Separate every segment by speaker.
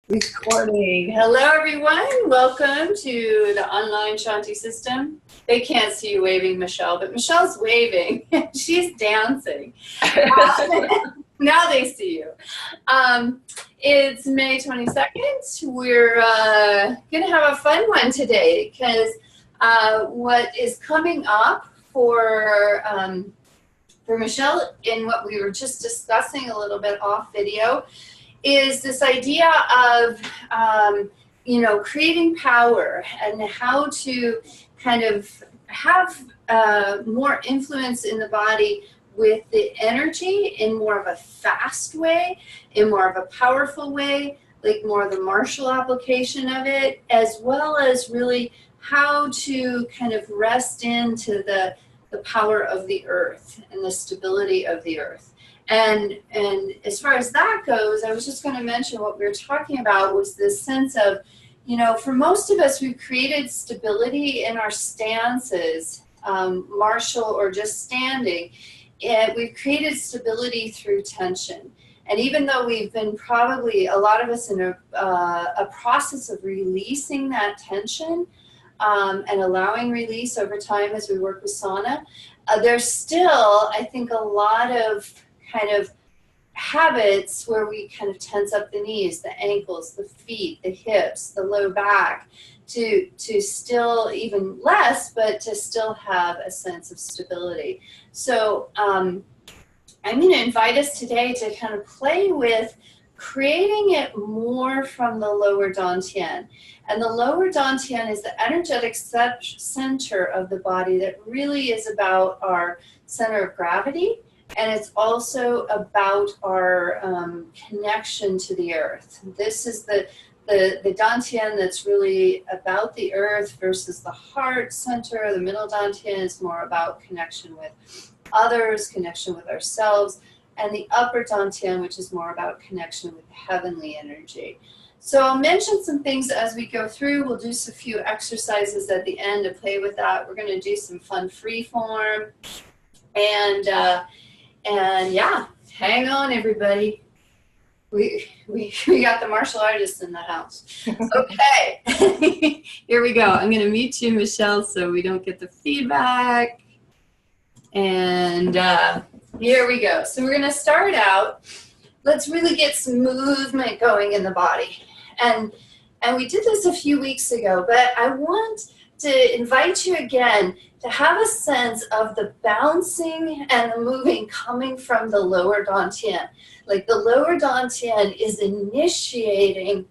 Speaker 1: Recording. Hello, everyone. Welcome to the online Shanti system. They can't see you waving, Michelle, but Michelle's waving. She's dancing. Now they see you. It's May 22nd. We're going to have a fun one today because what is coming up for Michelle in what we were just discussing a little bit off video is this idea of, creating power and how to kind of have more influence in the body with the energy in more of a fast way, in more of a powerful way, like more of the martial application of it, as well as really how to kind of rest into the power of the earth and the stability of the earth. And as far as that goes, I was just going to mention what we were talking about was this sense of, for most of us, we've created stability in our stances, martial or just standing. And we've created stability through tension. And even though we've been probably, a lot of us, in a process of releasing that tension and allowing release over time as we work with sauna, there's still, I think, a lot of kind of habits where we kind of tense up the knees, the ankles, the feet, the hips, the low back, to still, even less, but to still have a sense of stability. So I'm going to invite us today to kind of play with creating it more from the lower dantien. And the lower dantien is the energetic center of the body that really is about our center of gravity. And it's also about our connection to the earth. This is the dantien that's really about the earth versus the heart center. The middle dantien is more about connection with others, connection with ourselves, and the upper dantien, which is more about connection with heavenly energy. So I'll mention some things as we go through. We'll do a few exercises at the end to play with that. We're going to do some fun free form. And yeah, hang on, everybody. We got the martial artists in the house. Okay, here we go. I'm going to mute you, Michelle, so we don't get the feedback. And here we go. So we're going to start out. Let's really get some movement going in the body. And we did this a few weeks ago, but I want to invite you again to have a sense of the bouncing and the moving coming from the lower dantien. Like the lower dantien is initiating,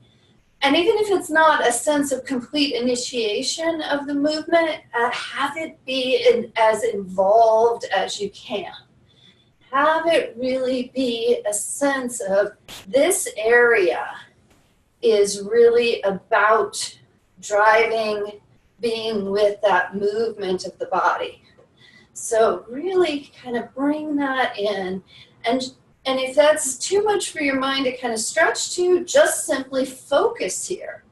Speaker 1: and even if it's not a sense of complete initiation of the movement, have it be as involved as you can. Have it really be a sense of this area is really about driving, being with that movement of the body. So really kind of bring that in. And if that's too much for your mind to kind of stretch to, just simply focus here.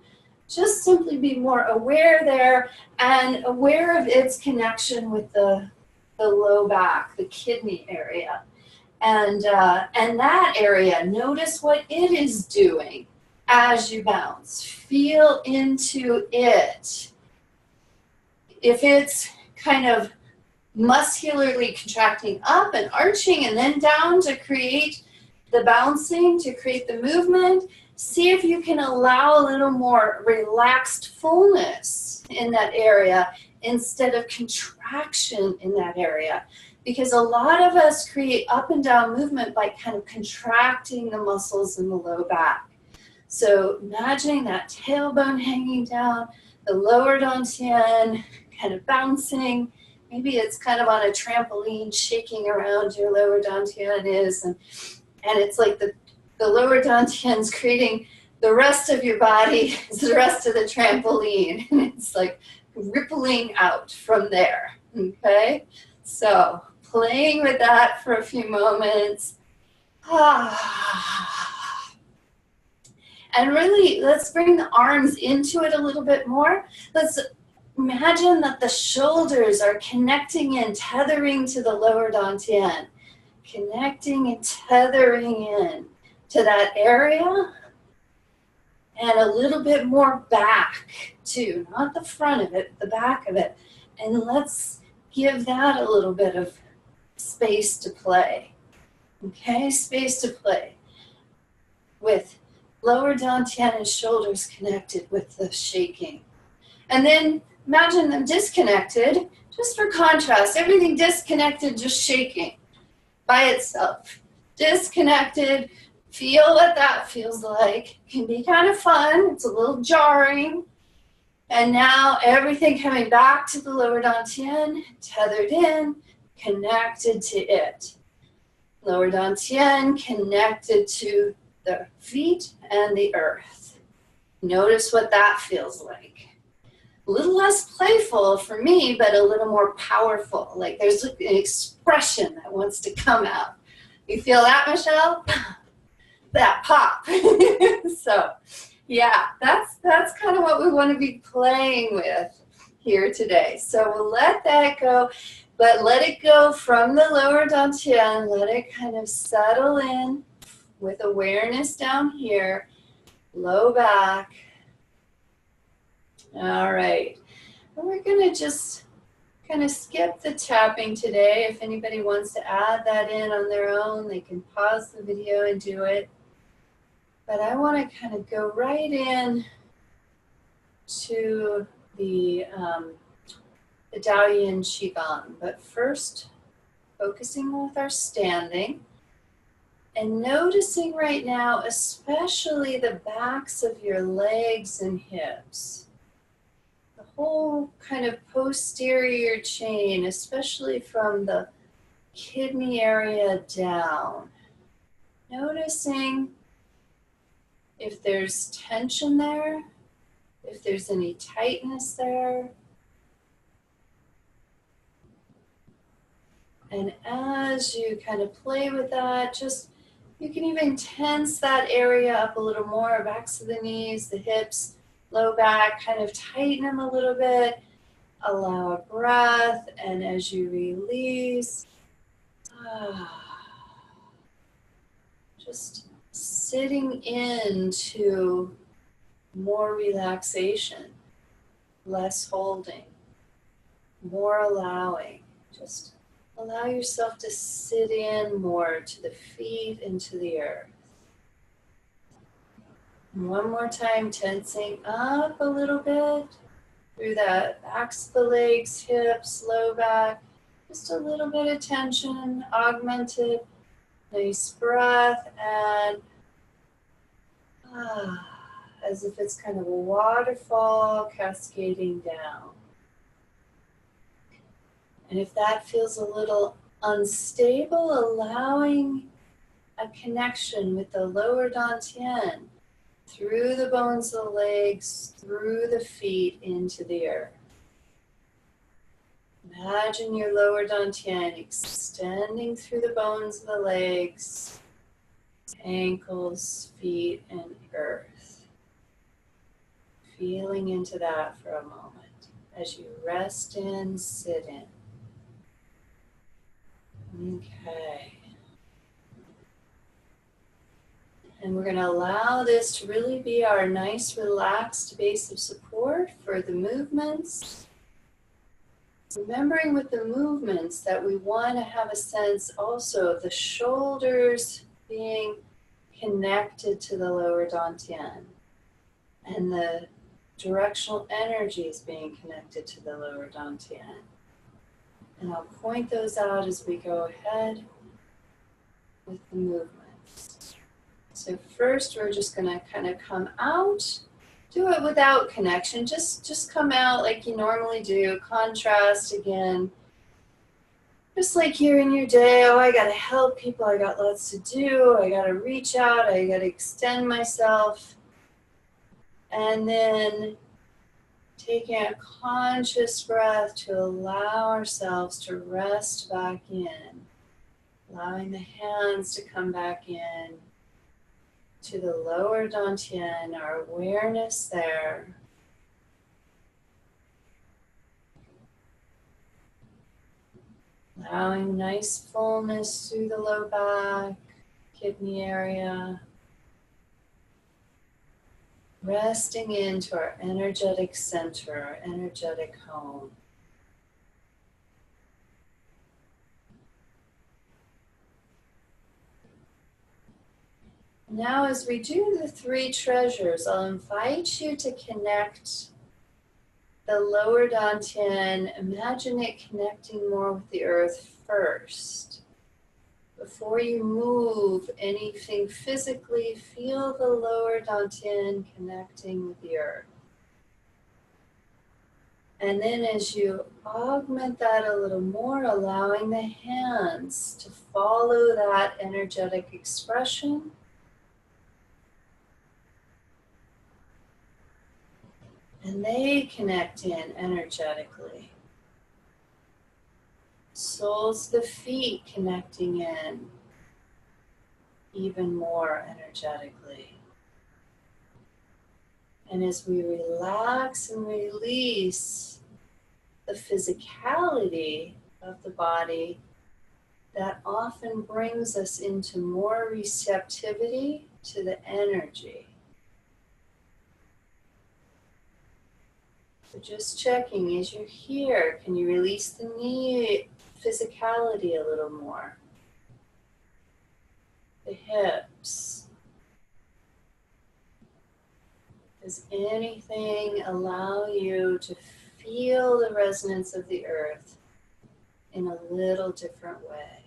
Speaker 1: Just simply be more aware there and aware of its connection with the low back, the kidney area. And that area, notice what it is doing as you bounce. Feel into it. If it's kind of muscularly contracting up and arching and then down to create the bouncing, to create the movement, see if you can allow a little more relaxed fullness in that area instead of contraction in that area. Because a lot of us create up and down movement by kind of contracting the muscles in the low back. So imagining that tailbone hanging down, the lower dantien kind of bouncing. Maybe it's kind of on a trampoline shaking around your lower dantien is, and it's like the lower dantien's creating the rest of your body is the rest of the trampoline, and it's like rippling out from there. Okay, so playing with that for a few moments. And really, let's bring the arms into it a little bit more. Let's imagine that the shoulders are connecting and tethering to the lower dantien. Connecting and tethering in to that area. and a little bit more back too, not the front of it, the back of it. And let's give that a little bit of space to play. Okay, space to play with lower dantien and shoulders connected with the shaking. And then imagine them disconnected, just for contrast, everything disconnected, just shaking by itself. Disconnected, feel what that feels like. It can be kind of fun, it's a little jarring. And now everything coming back to the lower dantien, tethered in, connected to it. Lower dantien connected to the feet and the earth. Notice what that feels like. A little less playful for me, but a little more powerful. Like there's an expression that wants to come out. You feel that, Michelle? That pop. So, yeah, that's kind of what we want to be playing with here today. So we'll let that go, but let it go from the lower dantien. Let it kind of settle in with awareness down here, low back. All right, and we're going to just kind of skip the tapping today. If anybody wants to add that in on their own, they can pause the video and do it. But I want to kind of go right in to the Dao Yin Qigong. But first, focusing with our standing and noticing right now, especially the backs of your legs and hips. The whole kind of posterior chain, especially from the kidney area down. Noticing if there's tension there, if there's any tightness there. And as you kind of play with that, just, you can even tense that area up a little more, backs of the knees, the hips, low back, kind of tighten them a little bit. Allow a breath, and as you release, just sitting into more relaxation, less holding, more allowing. Just allow yourself to sit in more to the feet and to the earth. And one more time, tensing up a little bit through the backs of the legs, hips, low back. Just a little bit of tension, augmented. Nice breath, and as if it's kind of a waterfall cascading down. And if that feels a little unstable, allowing a connection with the lower dantien through the bones of the legs, through the feet, into the earth. Imagine your lower dantien extending through the bones of the legs, ankles, feet, and earth. Feeling into that for a moment as you rest in, sit in. Okay. And we're going to allow this to really be our nice relaxed base of support for the movements. Remembering with the movements that we want to have a sense also of the shoulders being connected to the lower dantien and the directional energies being connected to the lower dantien. And I'll point those out as we go ahead with the movements. So first we're just going to kind of come out. Do it without connection. Just come out like you normally do. Contrast again. Just like you're in your day. Oh, I got to help people. I got lots to do. I got to reach out. I got to extend myself. And then taking a conscious breath to allow ourselves to rest back in. Allowing the hands to come back in to the lower dantien, our awareness there. Allowing nice fullness through the low back, kidney area. Resting into our energetic center, our energetic home. Now, as we do the three treasures, I'll invite you to connect the lower dantien. Imagine it connecting more with the earth first. Before you move anything physically, feel the lower dantien connecting with the earth. And then as you augment that a little more, allowing the hands to follow that energetic expression. And they connect in energetically. Soles of the feet connecting in even more energetically. And as we relax and release the physicality of the body, that often brings us into more receptivity to the energy. So just checking as you're here, can you release the knee physicality a little more? The hips. Does anything allow you to feel the resonance of the earth in a little different way?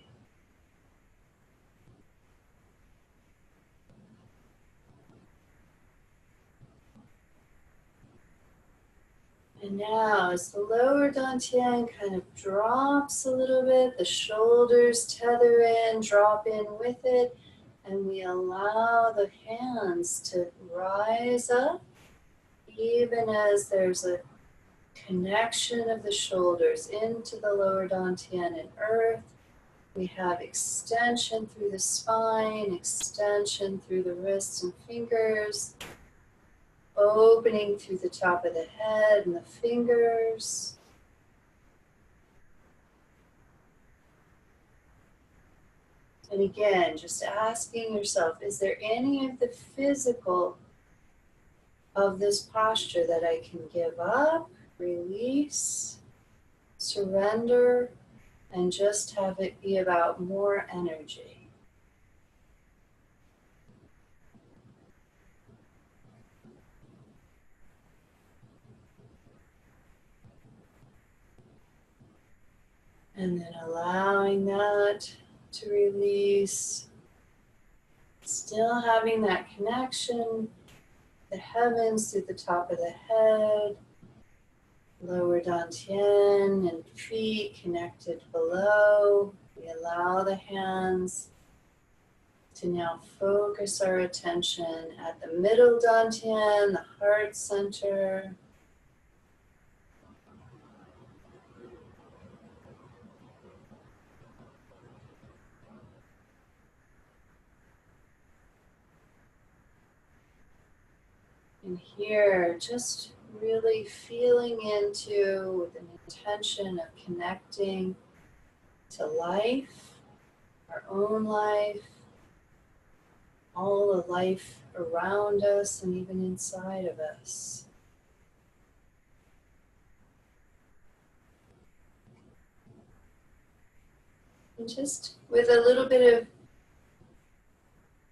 Speaker 1: And now as the lower dantien kind of drops a little bit, the shoulders tether in, drop in with it, and we allow the hands to rise up, even as there's a connection of the shoulders into the lower dantien and earth. We have extension through the spine, extension through the wrists and fingers, opening through the top of the head and the fingers. And again, just asking yourself, is there any of the physical of this posture that I can give up, release, surrender, and just have it be about more energy? And then allowing that to release, still having that connection, the heavens through the top of the head, lower dantien and feet connected below. We allow the hands to now focus our attention at the middle dantien, the heart center. And here, just really feeling into with an intention of connecting to life, our own life, all the life around us and even inside of us. And just with a little bit of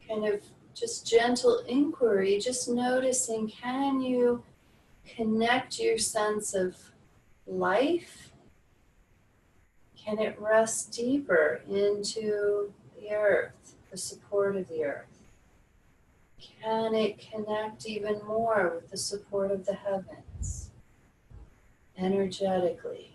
Speaker 1: kind of just gentle inquiry, just noticing, can you connect your sense of life? Can it rest deeper into the earth, the support of the earth? Can it connect even more with the support of the heavens, energetically?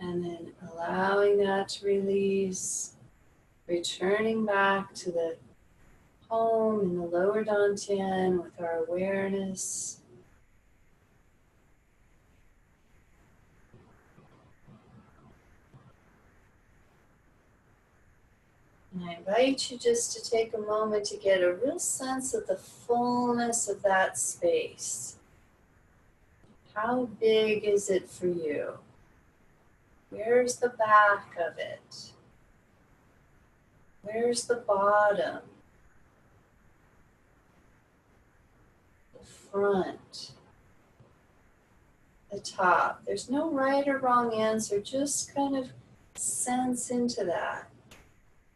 Speaker 1: And then allowing that to release, returning back to the home in the lower dantien with our awareness. And I invite you just to take a moment to get a real sense of the fullness of that space. How big is it for you? Where's the back of it? Where's the bottom? The front? The top? There's no right or wrong answer, just kind of sense into that.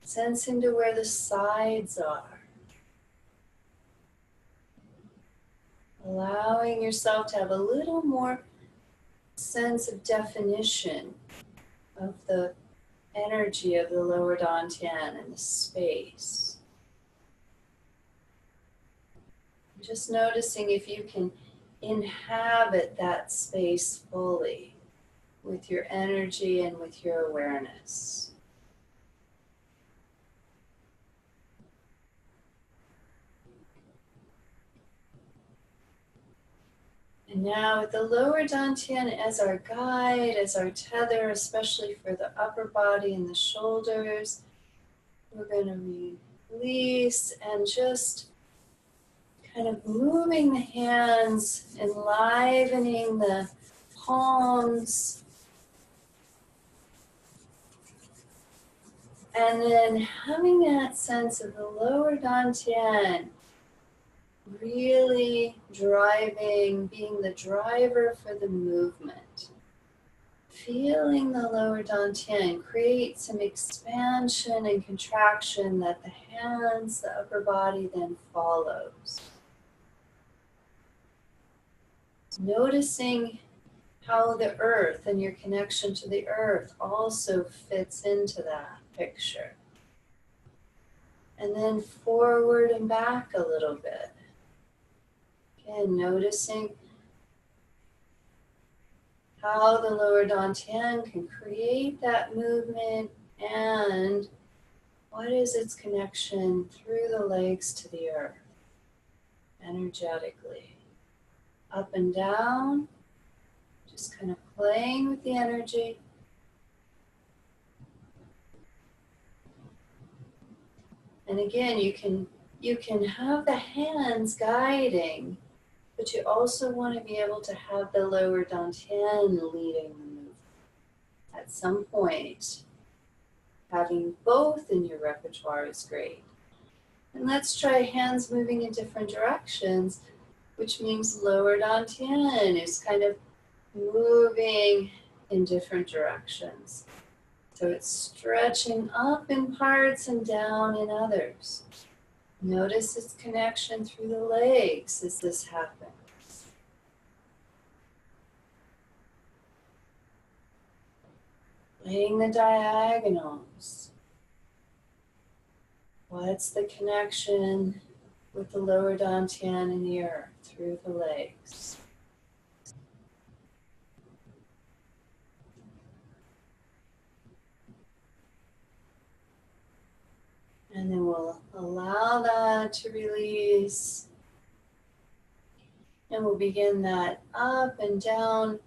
Speaker 1: Sense into where the sides are. Allowing yourself to have a little more sense of definition of the energy of the lower dantien and the space. Just noticing if you can inhabit that space fully with your energy and with your awareness. And now with the lower dantien as our guide, as our tether, especially for the upper body and the shoulders, we're going to release and just kind of moving the hands, enlivening the palms, and then having that sense of the lower dantien really driving, being the driver for the movement. Feeling the lower dantien create some expansion and contraction that the hands, the upper body then follows. Noticing how the earth and your connection to the earth also fits into that picture. And then forward and back a little bit. Again, noticing how the lower dantien can create that movement and what is its connection through the legs to the earth, energetically. Up and down, just kind of playing with the energy. And again, you can have the hands guiding, but you also want to be able to have the lower dantien leading the movement. At some point, having both in your repertoire is great. And let's try hands moving in different directions, which means lower dantien is kind of moving in different directions. So it's stretching up in parts and down in others. Notice its connection through the legs as this happens. Laying the diagonals. What's the connection with the lower dantien and the earth through the legs? And then we'll allow that to release. And we'll begin that up and down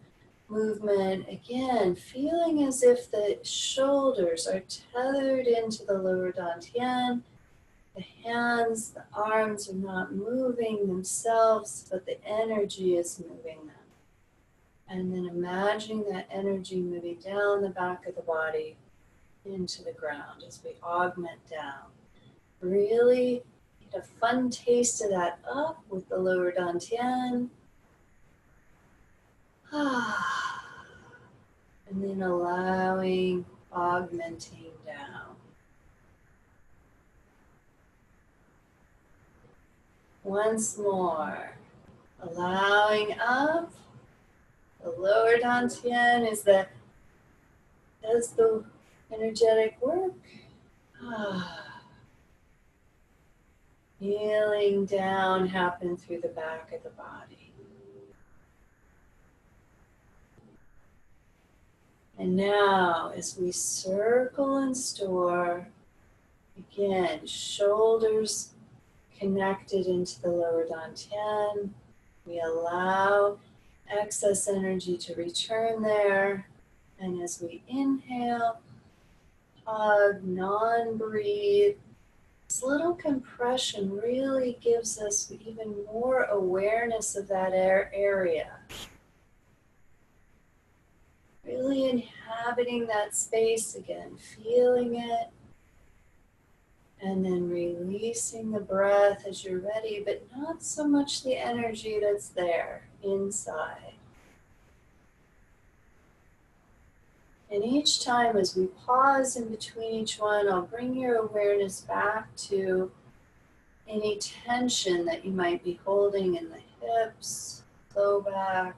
Speaker 1: movement again, feeling as if the shoulders are tethered into the lower dantien. The hands, the arms are not moving themselves, but the energy is moving them. And then imagining that energy moving down the back of the body into the ground as we augment down. Really get a fun taste of that up with the lower dantien. And then allowing, augmenting down. Once more, allowing up. The lower dantien does the energetic work. Healing down happen through the back of the body. And now, as we circle and store, again, shoulders connected into the lower dantien. We allow excess energy to return there. And as we inhale, hug, non-breathe, this little compression really gives us even more awareness of that area. really inhabiting that space again, feeling it, and then releasing the breath as you're ready, but not so much the energy that's there inside. And each time as we pause in between each one, I'll bring your awareness back to any tension that you might be holding in the hips, low back,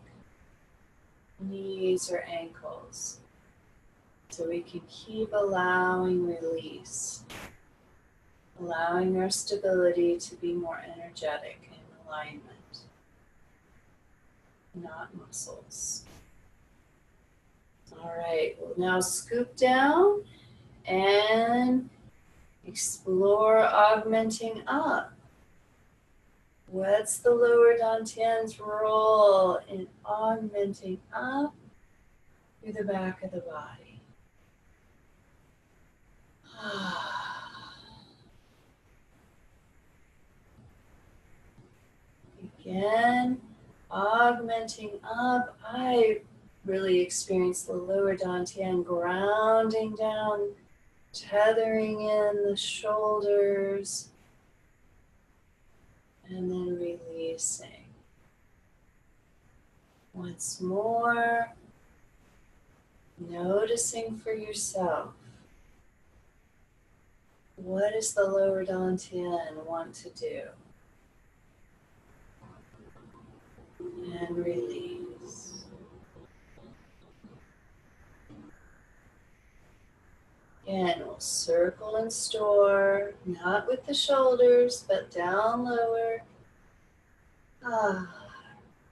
Speaker 1: knees, or ankles. So we can keep allowing release, allowing our stability to be more energetic in alignment, not muscles. All right, we'll now scoop down and explore augmenting up. What's the lower dantian's role in augmenting up through the back of the body? Again, augmenting up. I really experience the lower dantian grounding down, tethering in the shoulders, and then releasing. Once more, noticing for yourself, what does the lower dantien want to do? And release. Again, we'll circle and store, not with the shoulders, but down lower.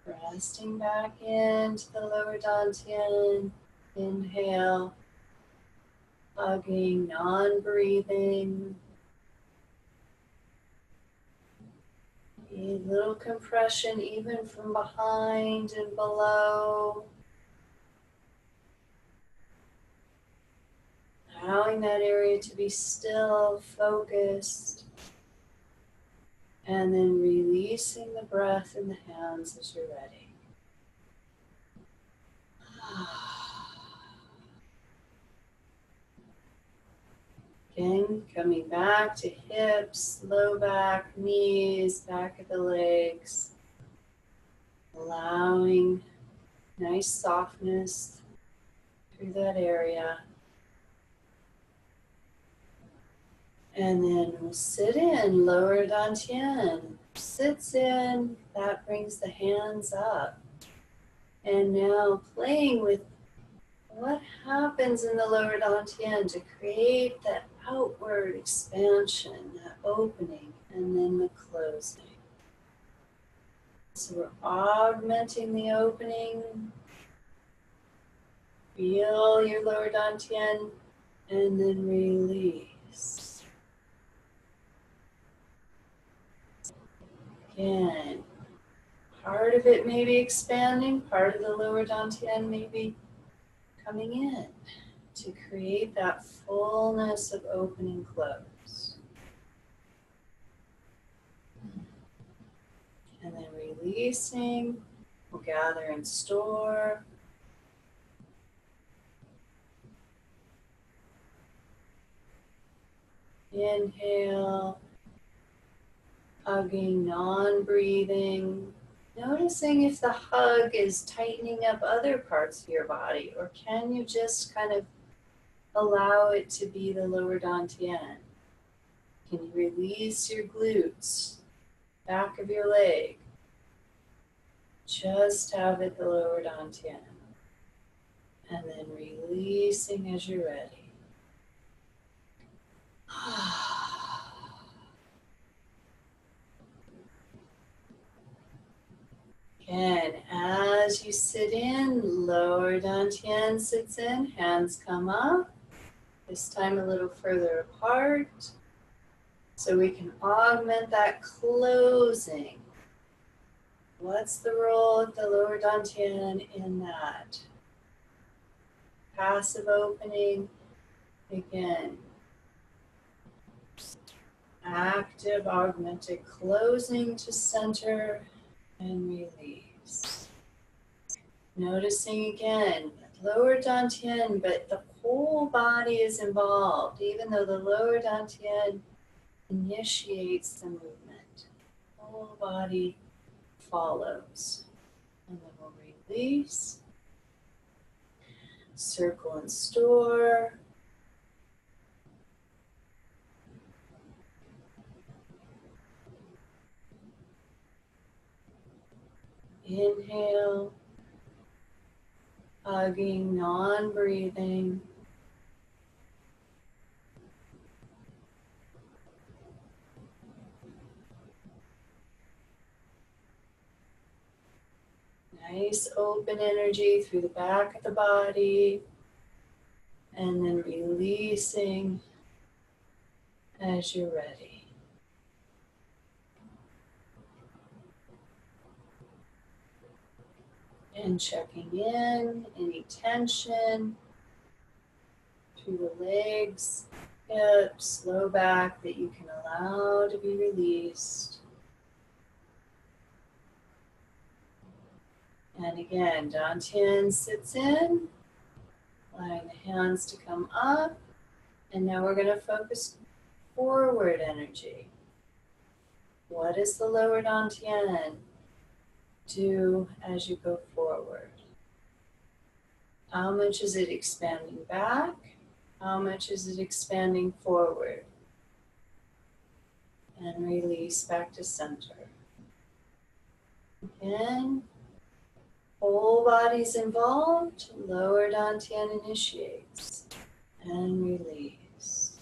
Speaker 1: Resting back into the lower dantian. Inhale, hugging, non-breathing. A little compression even from behind and below. Allowing that area to be still, focused. And then releasing the breath in the hands as you're ready. Again, coming back to hips, low back, knees, back of the legs. Allowing nice softness through that area. And then we'll sit in, lower dantien. Sits in, that brings the hands up. And now playing with what happens in the lower dantien to create that outward expansion, that opening, and then the closing. So we're augmenting the opening. Feel your lower dantien, and then release. Again, part of it may be expanding, part of the lower dantien may be coming in to create that fullness of open and close. And then releasing, we'll gather and store. Inhale, hugging, non-breathing. Noticing if the hug is tightening up other parts of your body, or can you just kind of allow it to be the lower dantien? Can you release your glutes, back of your leg? Just have it the lower dantien. And then releasing as you're ready. Again, as you sit in, lower dantien sits in, hands come up. This time a little further apart. So we can augment that closing. What's the role of the lower dantien in that? Passive opening, again. Active, augmented closing to center and release. Noticing again, lower dantien, but the whole body is involved, even though the lower dantien initiates the movement. The whole body follows. And then we'll release. Circle and store. Inhale. Hugging, non-breathing. Nice open energy through the back of the body. And then releasing as you're ready. And checking in, any tension through the legs, hips, low back that you can allow to be released. And again, dantien sits in, allowing the hands to come up. And now we're going to focus forward energy. What does the lower dantien do as you go forward? How much is it expanding back? How much is it expanding forward? And release back to center. Again, whole body's involved. Lower dantien initiates. And release.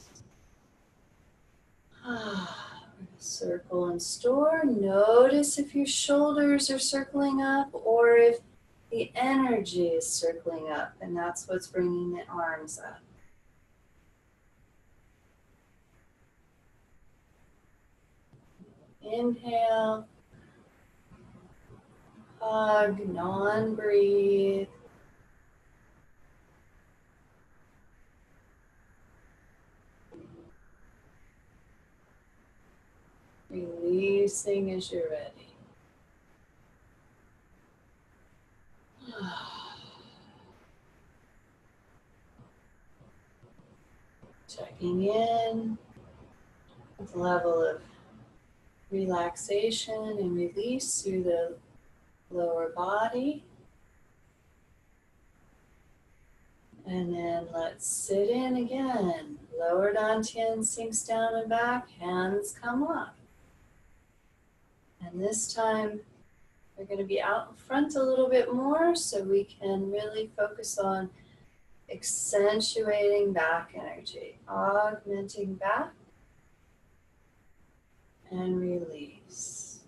Speaker 1: Circle and store. Notice if your shoulders are circling up or if the energy is circling up, and that's what's bringing the arms up. Inhale. Hug, non-breathe. Releasing as you're ready. Checking in with the level of relaxation and release through the lower body. And then let's sit in again. Lower dantien sinks down and back, hands come up. And this time we're going to be out in front a little bit more so we can really focus on accentuating back energy, augmenting back, and release.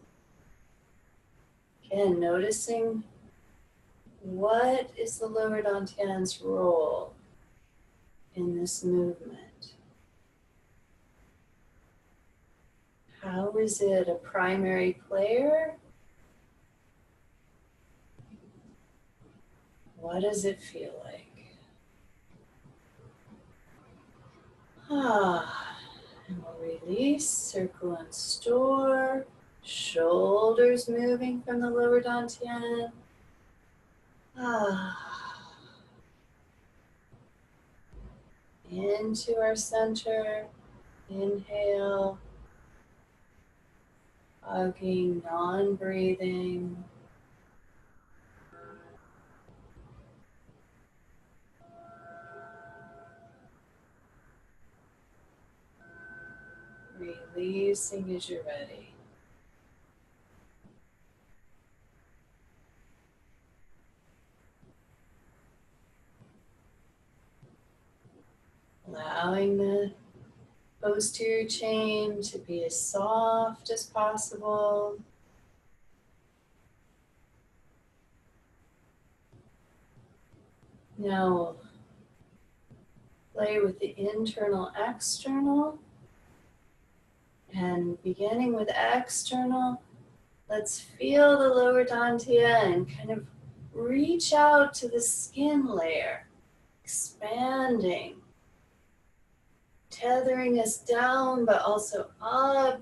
Speaker 1: Again, noticing what is the lower dantien's role in this movement. How is it a primary player? What does it feel like? And we'll release, circle and store, shoulders moving from the lower dantien. Into our center, inhale, hugging, non-breathing. Releasing as you're ready. Allowing the posterior chain to be as soft as possible. Now, play with the internal, external. And beginning with external, let's feel the lower dantien kind of reach out to the skin layer, expanding, tethering us down, but also up,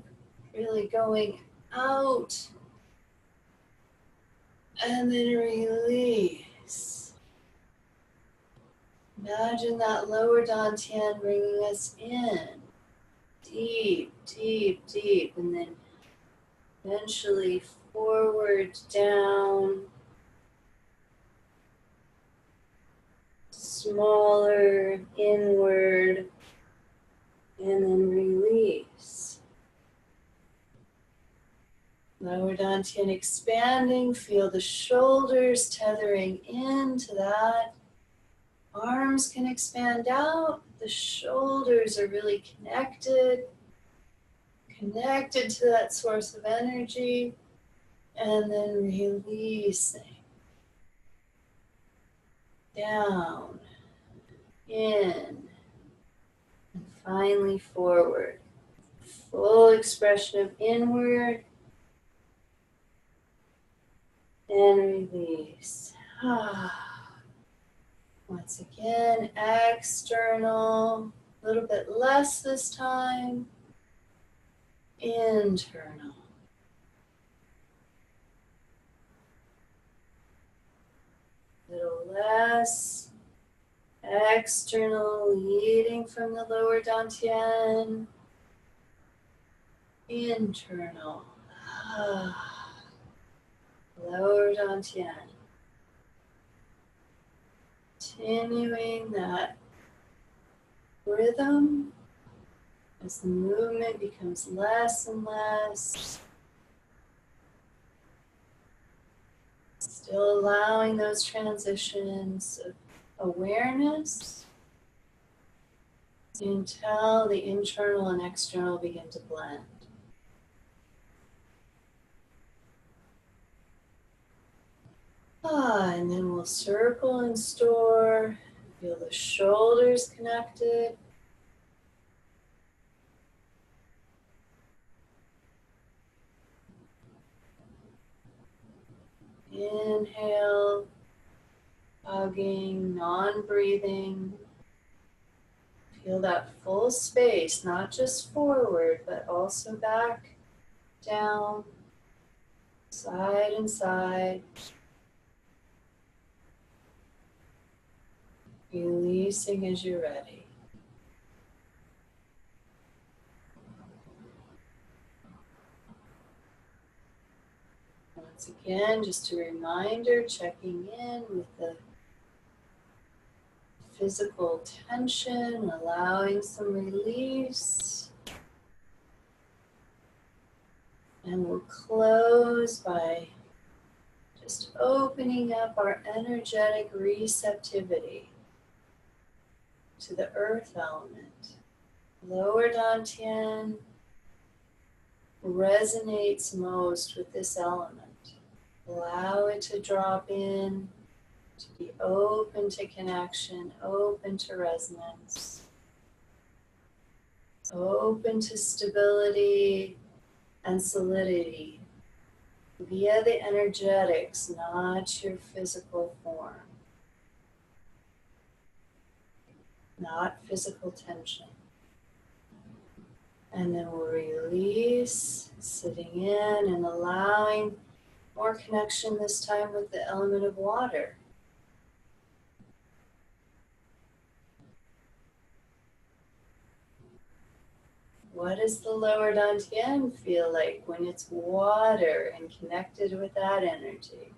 Speaker 1: really going out, and then release. Imagine that lower dantien bringing us in, deep, deep, deep, and then eventually forward, down, smaller, inward, and then release. Lower dantien expanding, feel the shoulders tethering into that. Arms can expand out, the shoulders are really connected to that source of energy, and then releasing. Down, in, and finally forward. Full expression of inward and release. Once again, external, a little bit less this time. Internal. A little less. External, leading from the lower dantien. Internal. Lower dantien. Continuing that rhythm as the movement becomes less and less. Still allowing those transitions of awareness until the internal and external begin to blend. And then we'll circle and store. Feel the shoulders connected. Inhale, hugging, non-breathing. Feel that full space, not just forward, but also back, down, side and side. Releasing as you're ready. Once again, just a reminder, checking in with the physical tension, allowing some release. And we'll close by just opening up our energetic receptivity to the earth element. Lower dantien resonates most with this element. Allow it to drop in, to be open to connection, open to resonance, open to stability and solidity via the energetics, not your physical form, not physical tension. And then we'll release, sitting in and allowing more connection this time with the element of water. What does the lower dantien feel like when it's water and connected with that energy?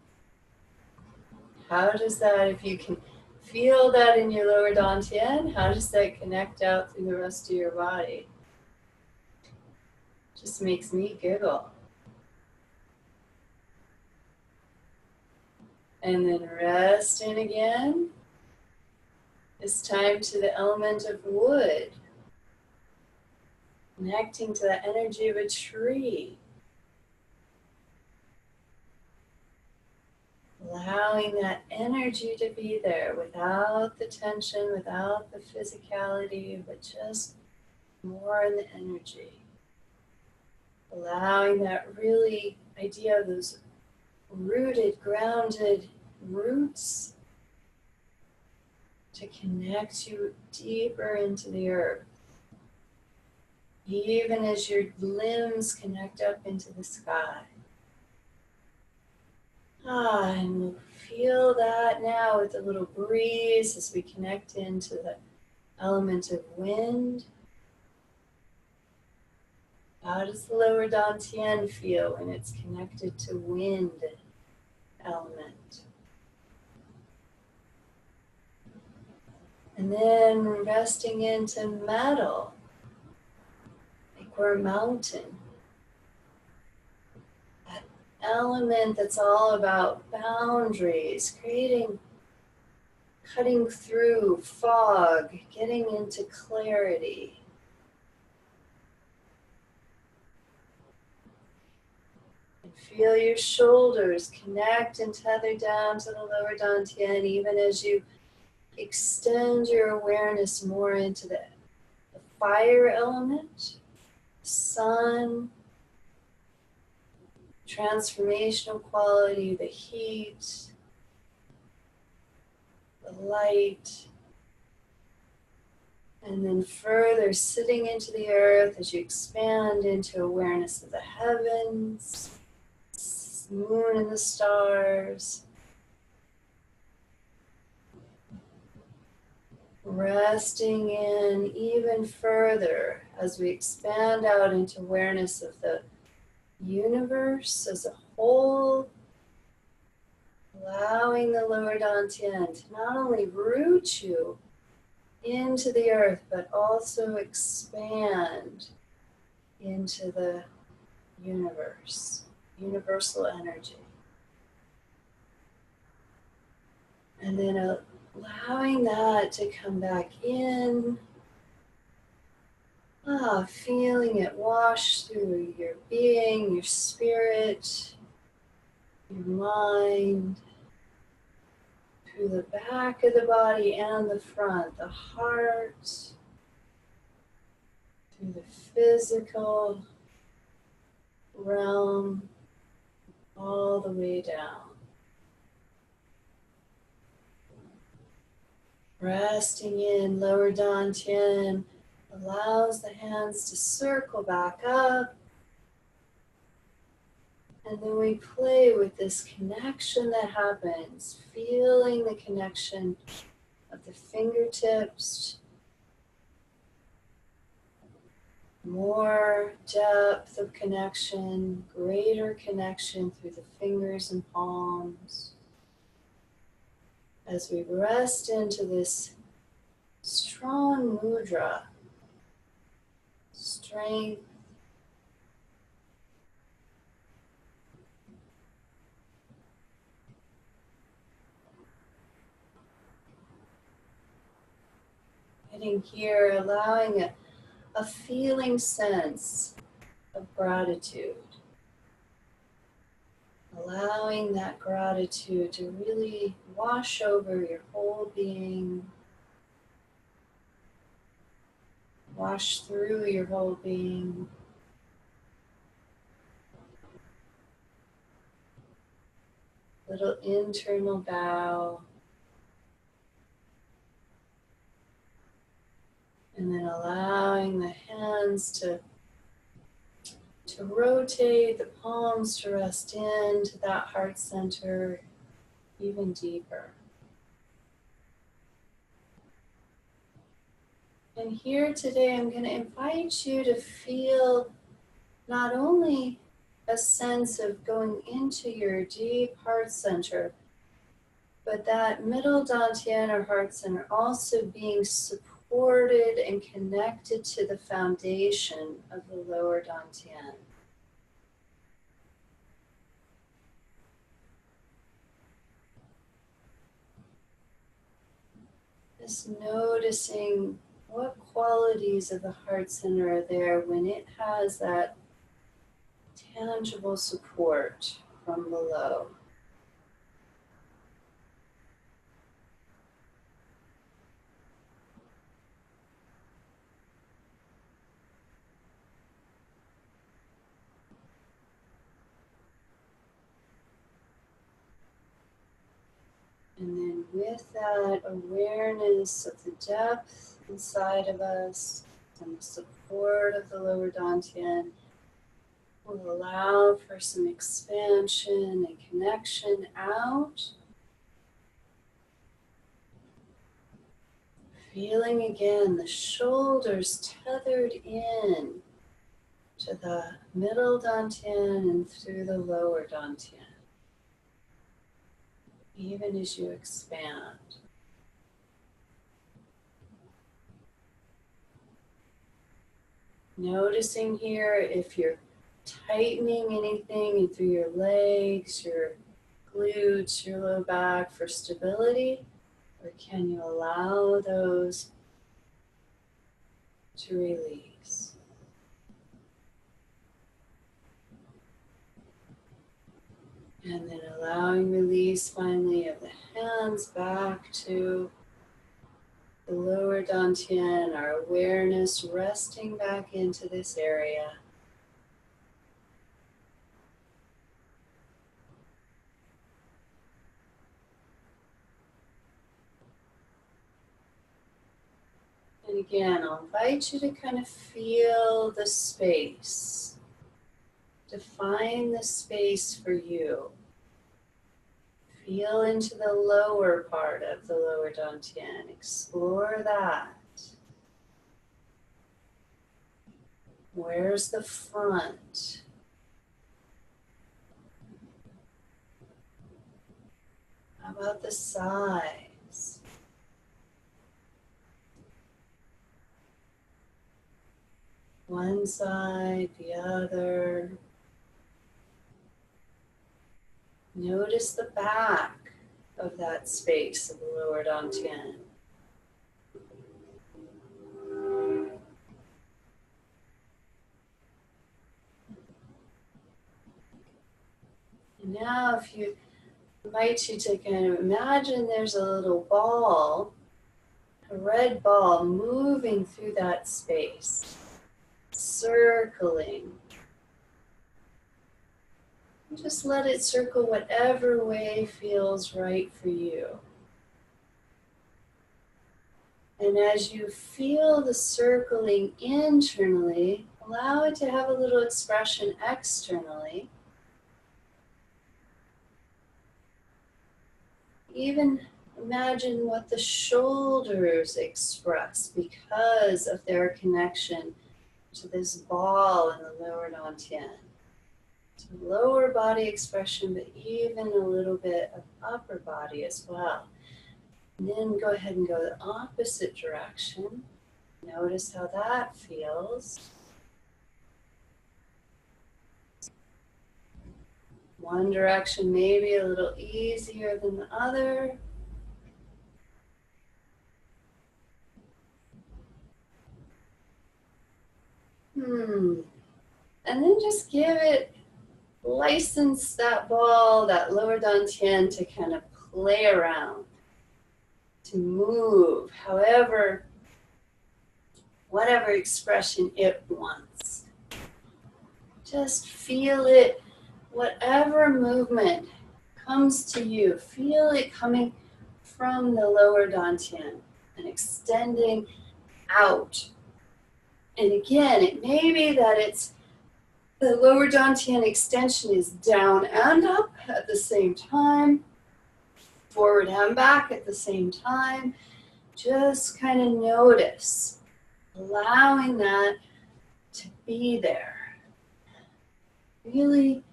Speaker 1: How does that, if you can feel that in your lower dantien, how does that connect out through the rest of your body? Just makes me giggle. And then rest in again. It's time to the element of wood. Connecting to the energy of a tree. Allowing that energy to be there without the tension, without the physicality, but just more in the energy. Allowing that really idea of those rooted, grounded roots to connect you deeper into the earth. Even as your limbs connect up into the sky. And we'll feel that now with a little breeze as we connect into the element of wind. How does the lower dantien feel when it's connected to wind element? And then resting into metal, like we're a mountain. That element that's all about boundaries, cutting through fog, getting into clarity. And feel your shoulders connect and tether down to the lower dantien, even as you extend your awareness more into the fire element, sun, transformational quality, the heat, the light, and then further sitting into the earth as you expand into awareness of the heavens, moon and the stars. Resting in even further as we expand out into awareness of the universe as a whole, allowing the lower dantien to not only root you into the earth, but also expand into the universe, universal energy. And then allowing that to come back in, feeling it wash through your being, your spirit, your mind, through the back of the body and the front, the heart, through the physical realm, all the way down. Resting in, lower dantien allows the hands to circle back up. And then we play with this connection that happens, feeling the connection of the fingertips, more depth of connection, greater connection through the fingers and palms. As we rest into this strong mudra, strength, sitting here, allowing a feeling sense of gratitude. Allowing that gratitude to really wash over your whole being, wash through your whole being. Little internal bow. And then allowing the hands to rotate, the palms to rest into that heart center even deeper. And here today, I'm going to invite you to feel not only a sense of going into your deep heart center, but that middle dantien or heart center also being supported and connected to the foundation of the lower dantien. Just noticing what qualities of the heart center are there when it has that tangible support from below. And then with that awareness of the depth inside of us and the support of the lower dantien, we'll allow for some expansion and connection out Feeling again the shoulders tethered in to the middle dantien and through the lower dantien, even as you expand. Noticing here if you're tightening anything through your legs, your glutes, your low back for stability, or can you allow those to release? And then allowing release finally of the hands back to the lower dantien, our awareness resting back into this area. And again, I'll invite you to kind of feel the space. Define the space for you. Feel into the lower part of the lower dantien. Explore that. Where's the front? How about the sides? One side, the other. Notice the back of that space of the lower dantien. And now if you invite you to kind of imagine there's a little ball, a red ball moving through that space, circling. Just let it circle whatever way feels right for you. And as you feel the circling internally, allow it to have a little expression externally. Even imagine what the shoulders express because of their connection to this ball in the lower dantien. Lower body expression, but even a little bit of upper body as well. And then go ahead and go the opposite direction. Notice how that feels. One direction may be a little easier than the other. And then just give it, license that ball, that lower dantien to kind of play around, to move however, whatever expression it wants. Just feel it, whatever movement comes to you, feel it coming from the lower dantien and extending out. And again, it may be that it's the lower dantien extension is down and up at the same time, forward and back at the same time. Just kind of notice, allowing that to be there. Really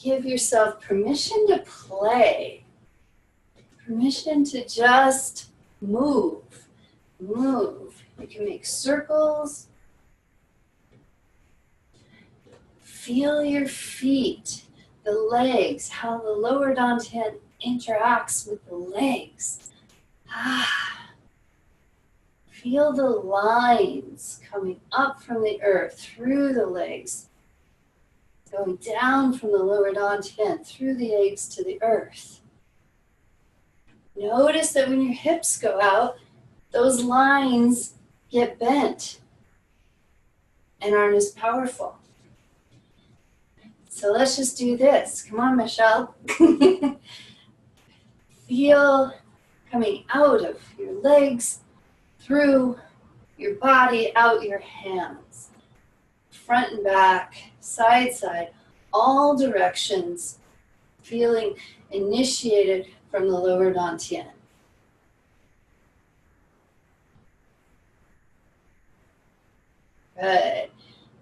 Speaker 1: give yourself permission to play, permission to just move. You can make circles. Feel your feet, the legs, how the lower dantien interacts with the legs. Feel the lines coming up from the earth through the legs, going down from the lower dantien through the legs to the earth. Notice that when your hips go out, those lines get bent and aren't as powerful. So let's just do this. Come on, Michelle. Feel coming out of your legs, through your body, out your hands. Front and back, side, all directions. Feeling initiated from the lower dantien. Good.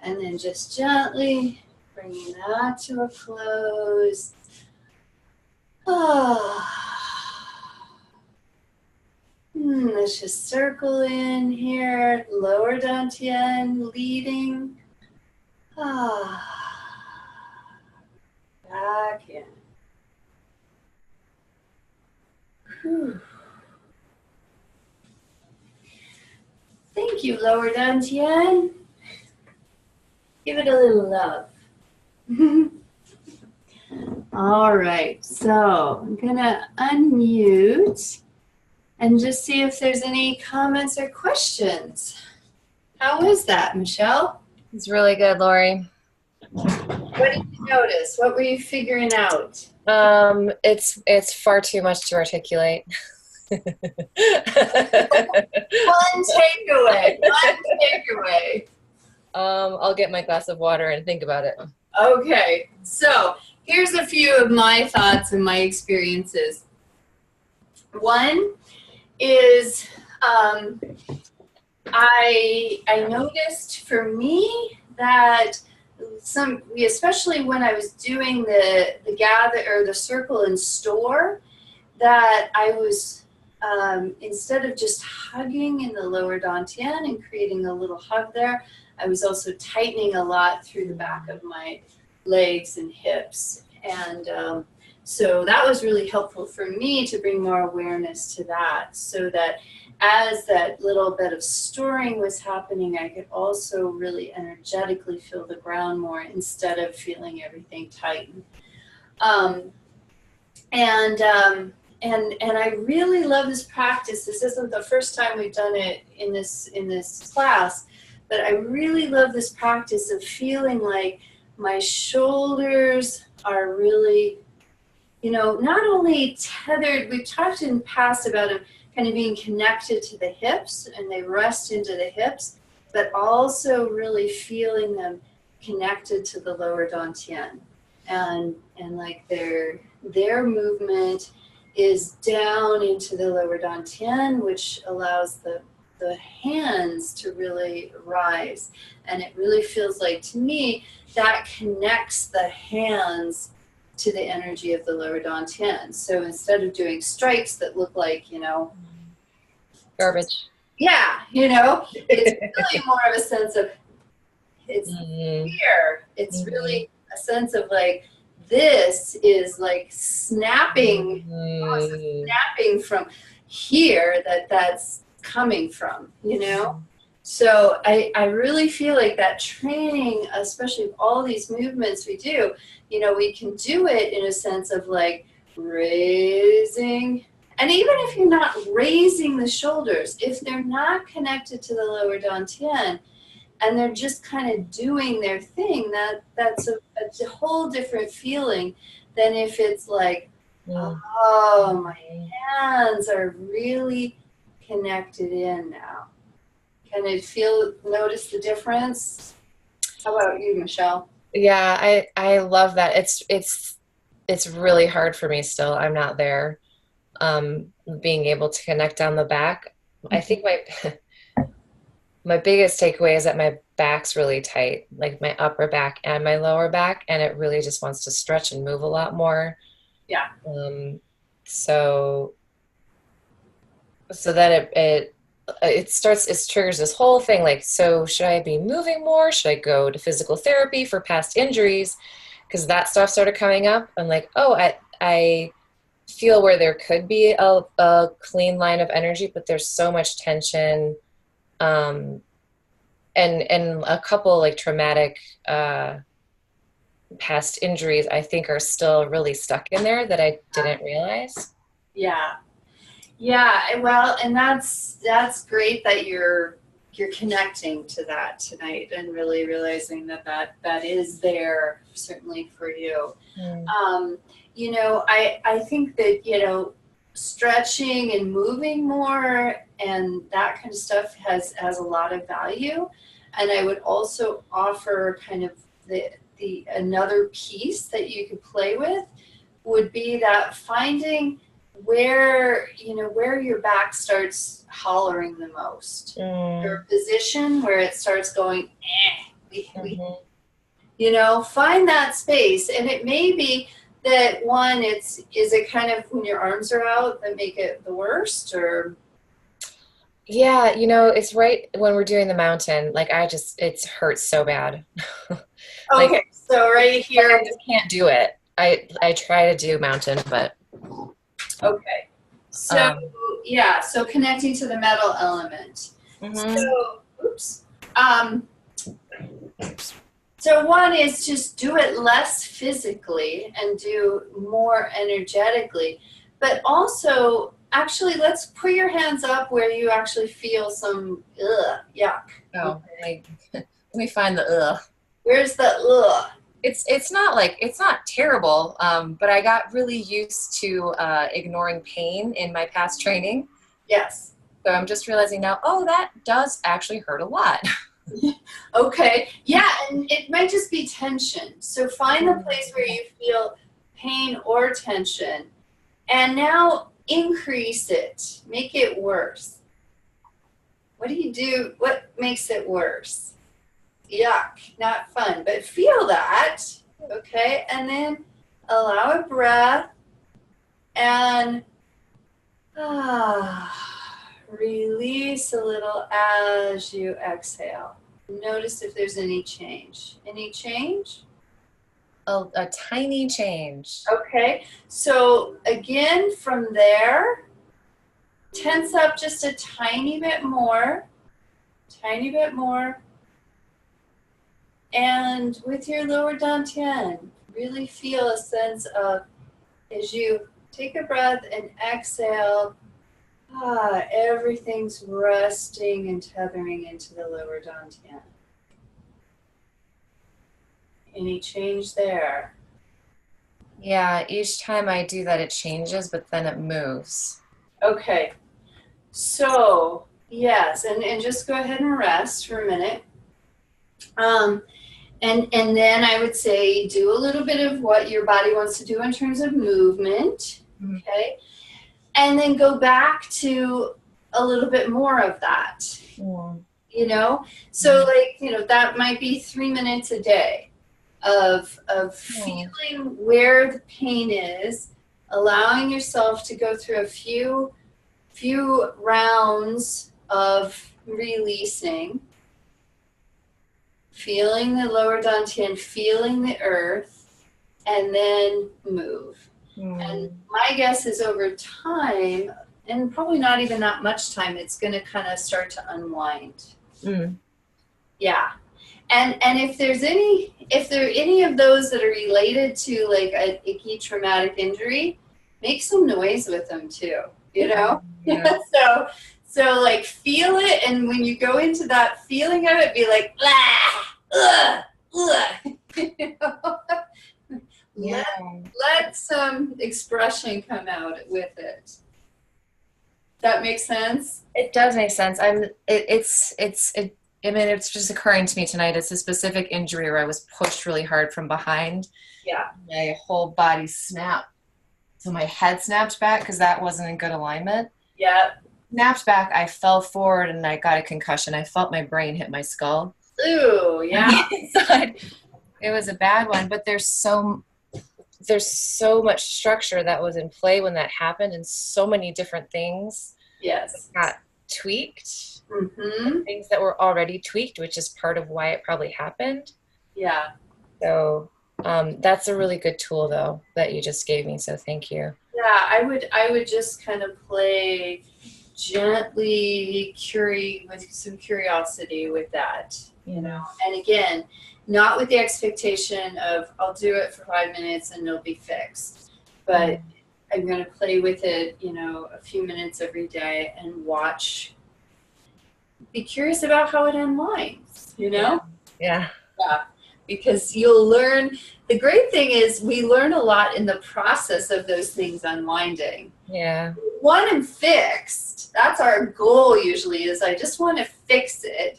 Speaker 1: And then just gently bringing that to a close. Let's just circle in here. Lower dantien leading. Back in. Whew. Thank you, lower dantien. Give it a little love. All right, so I'm gonna unmute and just see if there's any comments or questions. How was that, Michelle?
Speaker 2: It's really good, Lori.
Speaker 1: What did you notice? What were you figuring out?
Speaker 2: It's far too much to articulate.
Speaker 1: One takeaway.
Speaker 2: I'll get my glass of water and think about it.
Speaker 1: Okay, so here's a few of my thoughts and my experiences. One is I noticed for me that especially when I was doing the gather or the circle in store, that I was instead of just hugging in the lower dantien and creating a little hug there, I was also tightening a lot through the back of my legs and hips. And so that was really helpful for me to bring more awareness to that, so that as that little bit of storing was happening, I could also really energetically feel the ground more instead of feeling everything tighten. And I really love this practice. This isn't the first time we've done it in this class, but I really love this practice of feeling like my shoulders are really, not only tethered. We've talked in the past about them kind of being connected to the hips and they rest into the hips, but also really feeling them connected to the lower dantien, and like their movement is down into the lower dantien, which allows the hands to really rise. And it really feels like, to me, that connects the hands to the energy of the lower dantien. So instead of doing strikes that look like,
Speaker 2: Garbage.
Speaker 1: Yeah, it's really more of a sense of, it's here. It's really a sense of like, this is like snapping from here, that's coming from, So I really feel like that training, especially with all these movements we do, we can do it in a sense of like raising. And even if you're not raising the shoulders, if they're not connected to the lower dantien and they're just kind of doing their thing, that's a whole different feeling than if it's like, oh, my hands are really connected in now. Can it notice the difference? How about you, Michelle?
Speaker 2: Yeah, I love that. It's really hard for me still. I'm not there. Being able to connect down the back. I think my biggest takeaway is that my back's really tight, like my upper back and my lower back, and it really just wants to stretch and move a lot more.
Speaker 1: Yeah.
Speaker 2: So that it triggers this whole thing, like, so should I be moving more? Should I go to physical therapy for past injuries? Because that stuff started coming up. I'm like, oh, I feel where there could be a clean line of energy, but there's so much tension, and a couple like traumatic past injuries I think are still really stuck in there that I didn't realize.
Speaker 1: Yeah, well, and that's great that you're connecting to that tonight and really realizing that is there certainly for you. I think that stretching and moving more and that kind of stuff has a lot of value. And I would also offer kind of the another piece that you could play with would be that finding where, where your back starts hollering the most. Your position where it starts going, find that space. And it may be that one, is it kind of when your arms are out that make it the worst, or?
Speaker 2: Yeah, it's right when we're doing the mountain. Like it hurts so bad. Like,
Speaker 1: Okay, so right here.
Speaker 2: I just can't do it. I try to do mountain, but.
Speaker 1: Okay. So, so connecting to the metal element. So, oops. So one is just do it less physically and do more energetically. But also, actually, let's put your hands up where you actually feel some yuck.
Speaker 2: Oh, let me find the
Speaker 1: Where's the ugh?
Speaker 2: It's not terrible, but I got really used to ignoring pain in my past training.
Speaker 1: Yes.
Speaker 2: So I'm just realizing now, that does actually hurt a lot.
Speaker 1: Okay. Yeah, and it might just be tension. So find the place where you feel pain or tension, and now increase it. Make it worse. What do you do? What makes it worse? Yuck, not fun, but feel that, okay? And then allow a breath and release a little as you exhale. Notice if there's any change. Any change?
Speaker 2: A tiny change.
Speaker 1: Okay, so again, from there, tense up just a tiny bit more. And with your lower dantien, really feel a sense of, as you take a breath and exhale, everything's resting and tethering into the lower dantien. Any change there?
Speaker 2: Yeah, each time I do that, it changes, but then it moves.
Speaker 1: Okay, so yes, and just go ahead and rest for a minute. And then I would say do a little bit of what your body wants to do in terms of movement, okay? And then go back to a little bit more of that, So that might be 3 minutes a day of feeling where the pain is, allowing yourself to go through a few rounds of releasing, feeling the lower dantien, feeling the earth, and then move. And my guess is over time, and probably not even that much time, it's going to kind of start to unwind. Yeah. And if there are any of those that are related to like an icky traumatic injury, make some noise with them too,
Speaker 2: Yeah.
Speaker 1: So like feel it, and when you go into that feeling of it, be like, let some expression come out with it. That makes sense?
Speaker 2: It does make sense. It's just occurring to me tonight. It's a specific injury where I was pushed really hard from behind.
Speaker 1: Yeah.
Speaker 2: My whole body snapped. So my head snapped back because that wasn't in good alignment.
Speaker 1: Yeah.
Speaker 2: Snapped back, I fell forward and I got a concussion. I felt my brain hit my skull.
Speaker 1: Ooh, yeah.
Speaker 2: It was a bad one, but there's so much structure that was in play when that happened, and so many different things got tweaked. Things that were already tweaked, which is part of why it probably happened.
Speaker 1: Yeah.
Speaker 2: So that's a really good tool, though, that you just gave me. So thank you.
Speaker 1: Yeah, I would just kind of play gently, with some curiosity with that, And again, not with the expectation of I'll do it for 5 minutes and it'll be fixed, but I'm going to play with it, a few minutes every day and watch. Be curious about how it unwinds,
Speaker 2: Yeah.
Speaker 1: Because you'll learn. The great thing is we learn a lot in the process of those things unwinding.
Speaker 2: Yeah.
Speaker 1: Want them fixed. That's our goal usually, is I just want to fix it.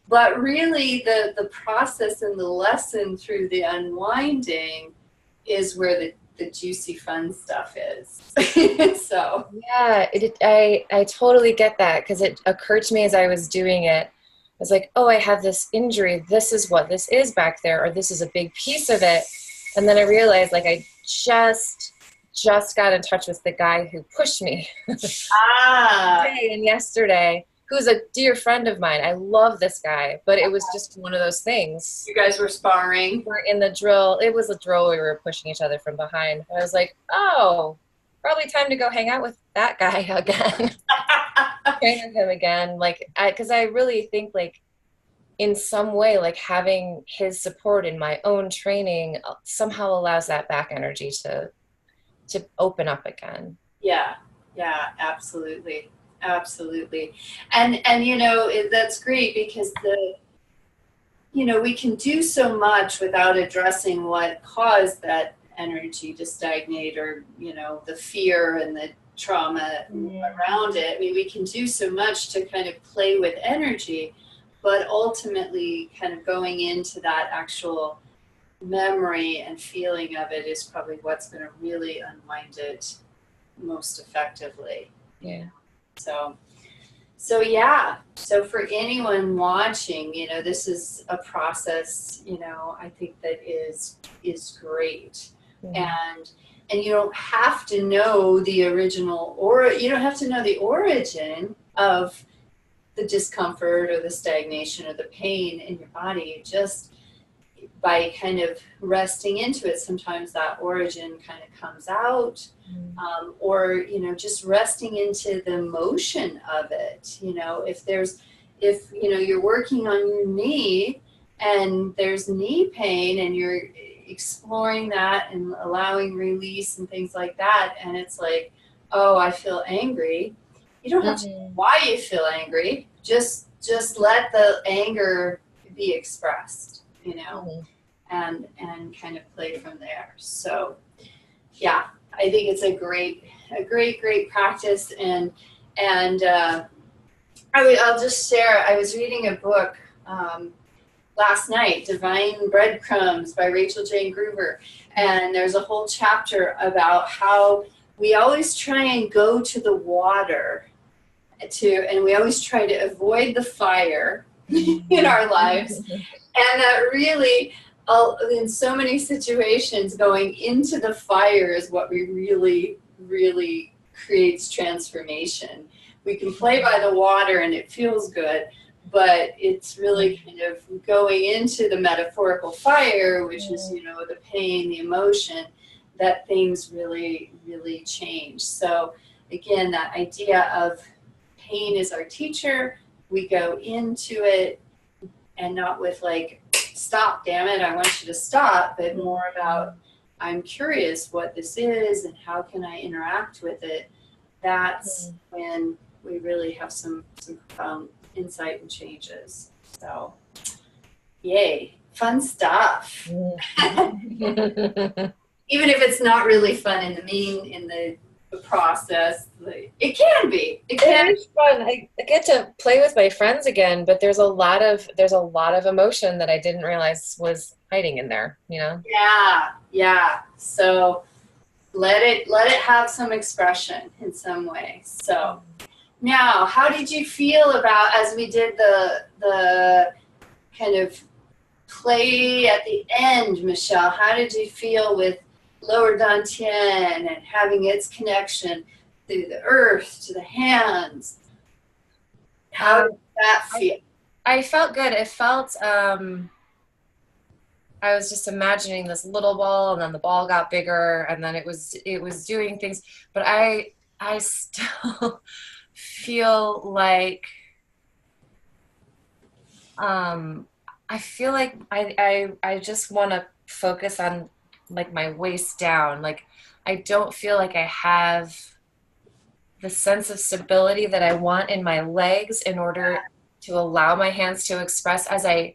Speaker 1: But really the process and the lesson through the unwinding is where the juicy fun stuff is. So
Speaker 2: Yeah, I totally get that, because it occurred to me as I was doing it. I was like, oh, I have this injury. This is what this is back there, or this is a big piece of it. And then I realized, like, I just got in touch with the guy who pushed me today and yesterday, who's a dear friend of mine. I love this guy, but it was just one of those things.
Speaker 1: You guys were sparring.
Speaker 2: We're in the drill. It was a drill where we were pushing each other from behind. I was like, oh, probably time to go hang out with that guy again. Train with him again. Like, because I really think, like, in some way, like, having his support in my own training somehow allows that back energy to open up again.
Speaker 1: Yeah, absolutely. Absolutely. And that's great, because we can do so much without addressing what caused that energy to stagnate, or, the fear and the trauma around it. I mean, we can do so much to kind of play with energy, but ultimately kind of going into that actual memory and feeling of it is probably what's going to really unwind it most effectively.
Speaker 2: Yeah.
Speaker 1: So yeah. So for anyone watching, this is a process, I think that is great. And you don't have to know the original, or you don't have to know the origin of the discomfort or the stagnation or the pain in your body. Just by kind of resting into it, sometimes that origin kind of comes out, or just resting into the motion of it. If you're working on your knee and there's knee pain, and you're exploring that and allowing release and things like that, and it's like, oh, I feel angry. You don't have to know why you feel angry. Just let the anger be expressed, and kind of play from there. So yeah, I think it's a great practice. And I'll just share, I was reading a book last night, Divine Breadcrumbs by Rachel Jane Groover. And there's a whole chapter about how we always try and go to the water and we always try to avoid the fire in our lives. And that really, in so many situations, going into the fire is what we really creates transformation. We can play by the water and it feels good, but it's really kind of going into the metaphorical fire, which is, the pain, the emotion, that things really change. So again, that idea of pain is our teacher. We go into it, and not with like, stop, damn it, I want you to stop, but more about, I'm curious what this is and how can I interact with it. That's when we really have some profound insight and changes. So, yay, fun stuff. Even if it's not really fun in the process, it can be. It
Speaker 2: is fun. I get to play with my friends again, but there's a lot of emotion that I didn't realize was hiding in there.
Speaker 1: Yeah. So let it have some expression in some way. So now, how did you feel about, as we did the kind of play at the end, Michelle? How did you feel with lower dantien and having its connection through the earth to the hands? How did that feel?
Speaker 2: I felt good. It felt, I was just imagining this little ball, and then the ball got bigger, and then it was doing things, but I still feel like, I feel like I just want to focus on like my waist down. Like, I don't feel like I have the sense of stability that I want in my legs in order to allow my hands to express as I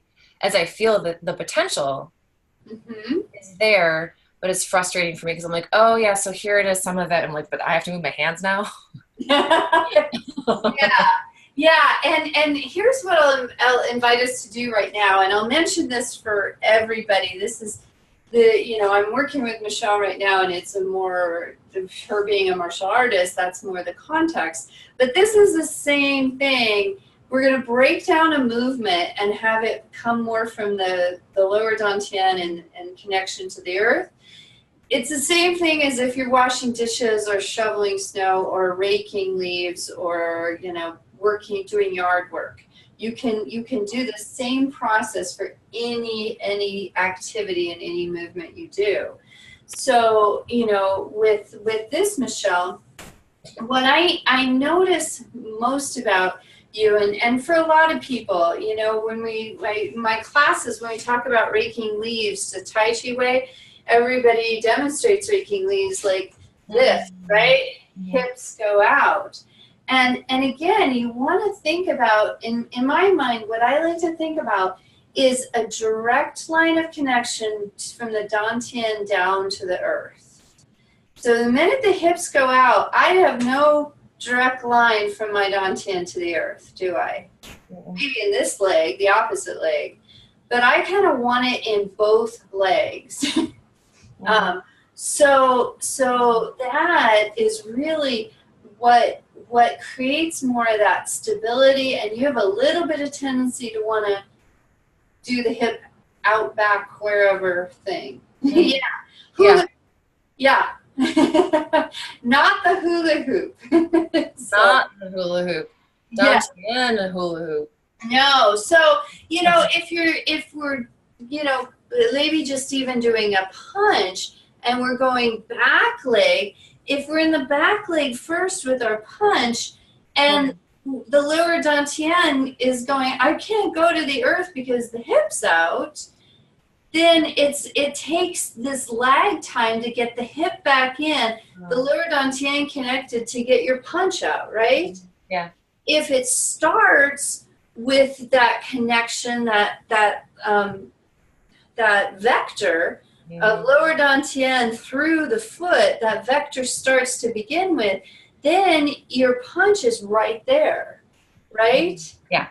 Speaker 2: feel that the potential is there, but it's frustrating for me because I'm like, oh yeah, so here it is, some of it. I'm like, but I have to move my hands now.
Speaker 1: Yeah, and here's what I'll invite us to do right now, and I'll mention this for everybody. This is I'm working with Michelle right now, and it's her being a martial artist, that's more the context. But this is the same thing. We're going to break down a movement and have it come more from the lower dantien and connection to the earth. It's the same thing as if you're washing dishes or shoveling snow or raking leaves or, doing yard work. You can do the same process for any activity and any movement you do. So, with this, Michelle, what I notice most about you, and for a lot of people, when my classes, when we talk about raking leaves the Tai Chi way, everybody demonstrates raking leaves like this, right? Hips go out. And again, you want to think about, in my mind, what I like to think about is a direct line of connection from the dantien down to the earth. So the minute the hips go out, I have no direct line from my dantien to the earth, do I? Maybe in this leg, the opposite leg. But I kind of want it in both legs. So that is really what creates more of that stability, and you have a little bit of tendency to want to do the hip out back wherever thing. Yeah. Not the hula hoop.
Speaker 2: Not the hula hoop. Dantien hula hoop.
Speaker 1: No. So, if we're, maybe just even doing a punch and we're going back leg, if we're in the back leg first with our punch and the lower dantien is going, I can't go to the earth because the hip's out, then it takes this lag time to get the hip back in, the lower dantien connected to get your punch out, right?
Speaker 2: Yeah.
Speaker 1: If it starts with that connection, that vector of lower dantien through the foot, that vector starts to begin with, then your punch is right there, right?
Speaker 2: Yeah.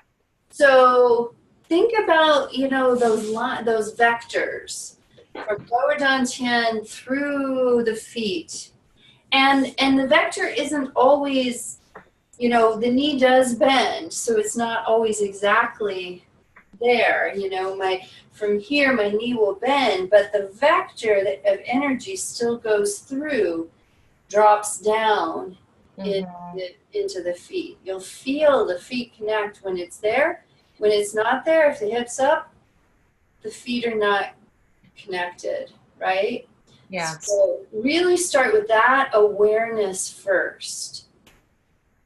Speaker 1: So think about, those vectors from lower dantien through the feet. And the vector isn't always, the knee does bend, so it's not always exactly there. From here, my knee will bend, but the vector of energy still goes through, drops down into the feet. You'll feel the feet connect when it's there. When it's not there, if the hip's up, the feet are not connected, right?
Speaker 2: Yeah.
Speaker 1: So really start with that awareness first.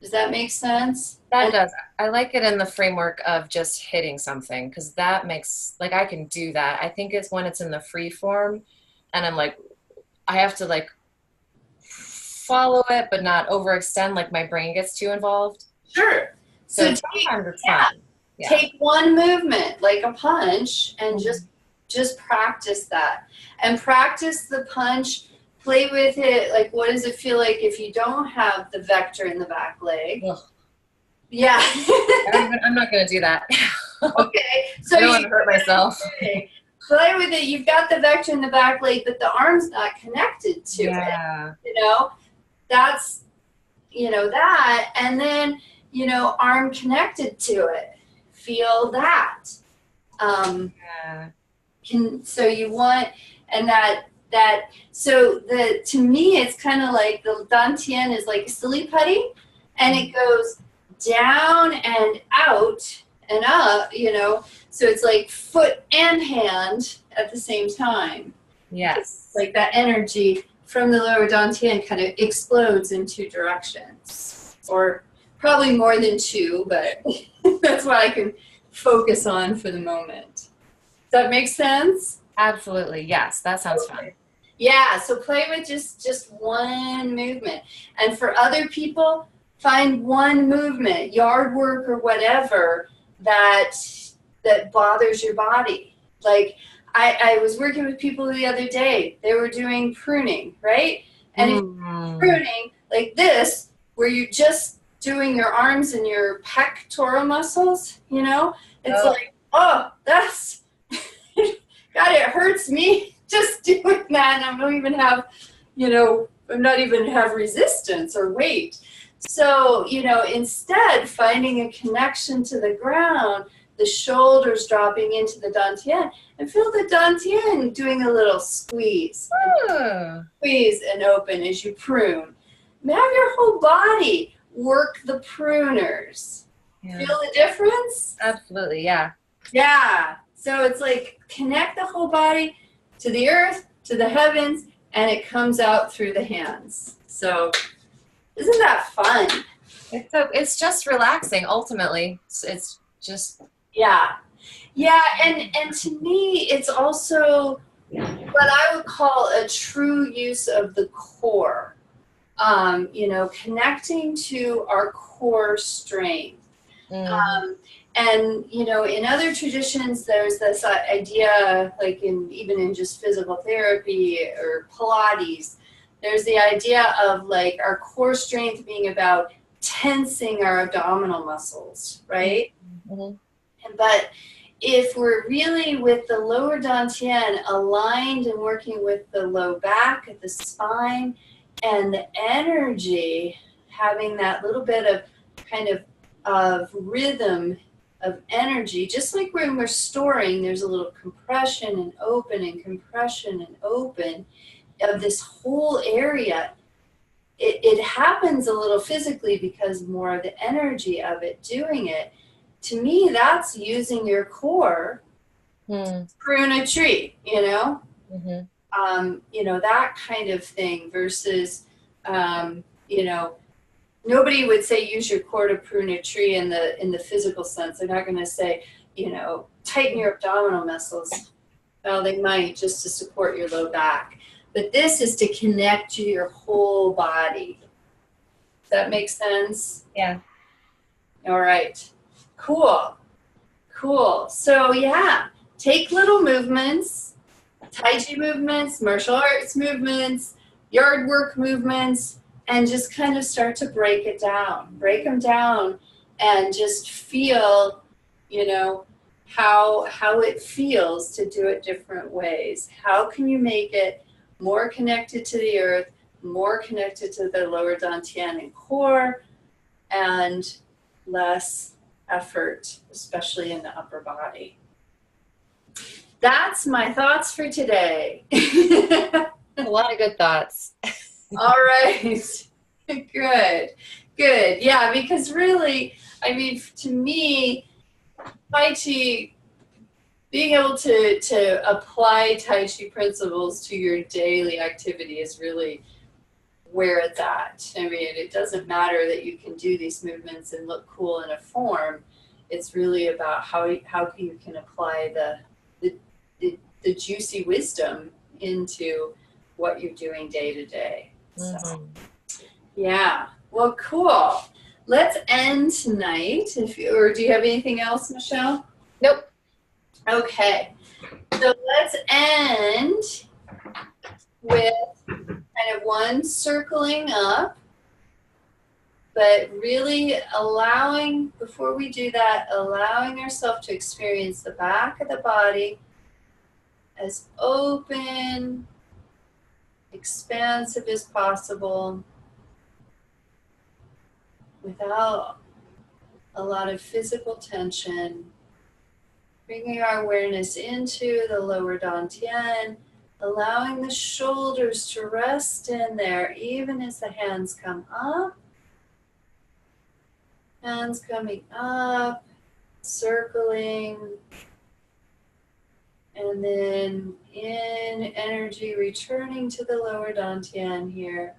Speaker 1: Does that make sense?
Speaker 2: That does. I like it in the framework of just hitting something, because that makes, I can do that. I think it's when it's in the free form and I'm I have to follow it but not overextend, my brain gets too involved.
Speaker 1: Sure.
Speaker 2: So sometimes it's fun. Yeah.
Speaker 1: Take one movement, like a punch, and just practice that. And practice the punch. Play with it. What does it feel like if you don't have the vector in the back leg?
Speaker 2: Ugh.
Speaker 1: Yeah.
Speaker 2: I'm not going to do that.
Speaker 1: Okay. So
Speaker 2: I don't want to hurt myself.
Speaker 1: Play with it. You've got the vector in the back leg, but the arm's not connected to it. That's, that. And then, arm connected to it. Feel that. So you want, and so to me, it's kind of like the dantien is like silly putty, and it goes down and out and up, so it's like foot and hand at the same time.
Speaker 2: Yes.
Speaker 1: Like that energy from the lower dantien kind of explodes in two directions, or probably more than two, but that's what I can focus on for the moment. Does that make sense?
Speaker 2: Absolutely. Yes. That sounds fun.
Speaker 1: Yeah. So play with just one movement. And for other people, find one movement, yard work or whatever, that bothers your body. I was working with people the other day. They were doing pruning, right? And if you're pruning like this, where you're just doing your arms and your pectoral muscles, it's that's, God, it hurts me. just doing that, and I don't even have, I'm not even have resistance or weight. So, instead, finding a connection to the ground, the shoulders dropping into the dantien, and feel the dantien doing a little squeeze. Squeeze and open as you prune. And have your whole body work the pruners. Yeah. Feel the difference?
Speaker 2: Absolutely, yeah.
Speaker 1: Yeah. So it's like connect the whole body to the earth, to the heavens, and it comes out through the hands. So isn't that fun?
Speaker 2: It's just relaxing, ultimately. It's just...
Speaker 1: Yeah. Yeah, and to me, it's also what I would call a true use of the core. Connecting to our core strength. And in other traditions, there's this idea, like even in just physical therapy or Pilates, there's the idea of like our core strength being about tensing our abdominal muscles, right? Mm-hmm. But if we're really with the lower dantien aligned and working with the low back at the spine, and the energy, having that little bit of kind of rhythm of energy, just like when we're storing, there's a little compression and open and compression and open of this whole area. It happens a little physically because more of the energy of it doing it. To me, that's using your core to prune a tree, Mm-hmm. That kind of thing versus, nobody would say use your core to prune a tree in the physical sense. They're not going to say, tighten your abdominal muscles. Well, they might, just to support your low back. But this is to connect to your whole body. Does that make sense?
Speaker 2: Yeah.
Speaker 1: All right. Cool. So yeah, take little movements, Tai Chi movements, martial arts movements, yard work movements, and just kind of start to break them down and just feel, how it feels to do it different ways. How can you make it more connected to the earth, more connected to the lower dantien and core, and less effort, especially in the upper body. That's my thoughts for today.
Speaker 2: A lot of good thoughts.
Speaker 1: All right. Good. Yeah, because really, to me, Tai Chi, being able to apply Tai Chi principles to your daily activity is really where it's at. It doesn't matter that you can do these movements and look cool in a form. It's really about how you can apply the juicy wisdom into what you're doing day to day. So, yeah. Well, cool. Let's end tonight. Or do you have anything else, Michelle?
Speaker 2: Nope.
Speaker 1: Okay. So let's end with kind of one circling up, but really before we do that, allowing ourselves to experience the back of the body as open, expansive as possible, without a lot of physical tension. Bringing our awareness into the lower dantien, allowing the shoulders to rest in there, even as the hands come up. Hands coming up, circling, and then in energy returning to the lower dantien here.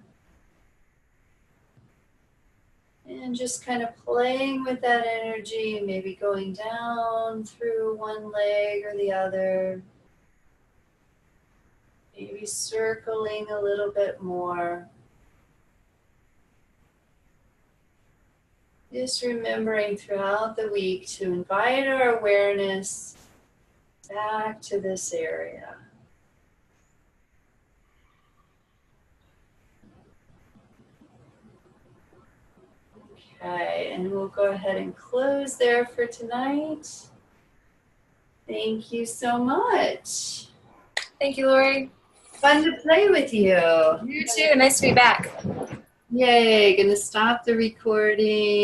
Speaker 1: And just kind of playing with that energy, maybe going down through one leg or the other. Maybe circling a little bit more. Just remembering throughout the week to invite our awareness back to this area. Okay, and we'll go ahead and close there for tonight. Thank you so much.
Speaker 2: Thank you, Lori.
Speaker 1: Fun to play with you.
Speaker 2: You too. Nice to be back.
Speaker 1: Yay, gonna stop the recording.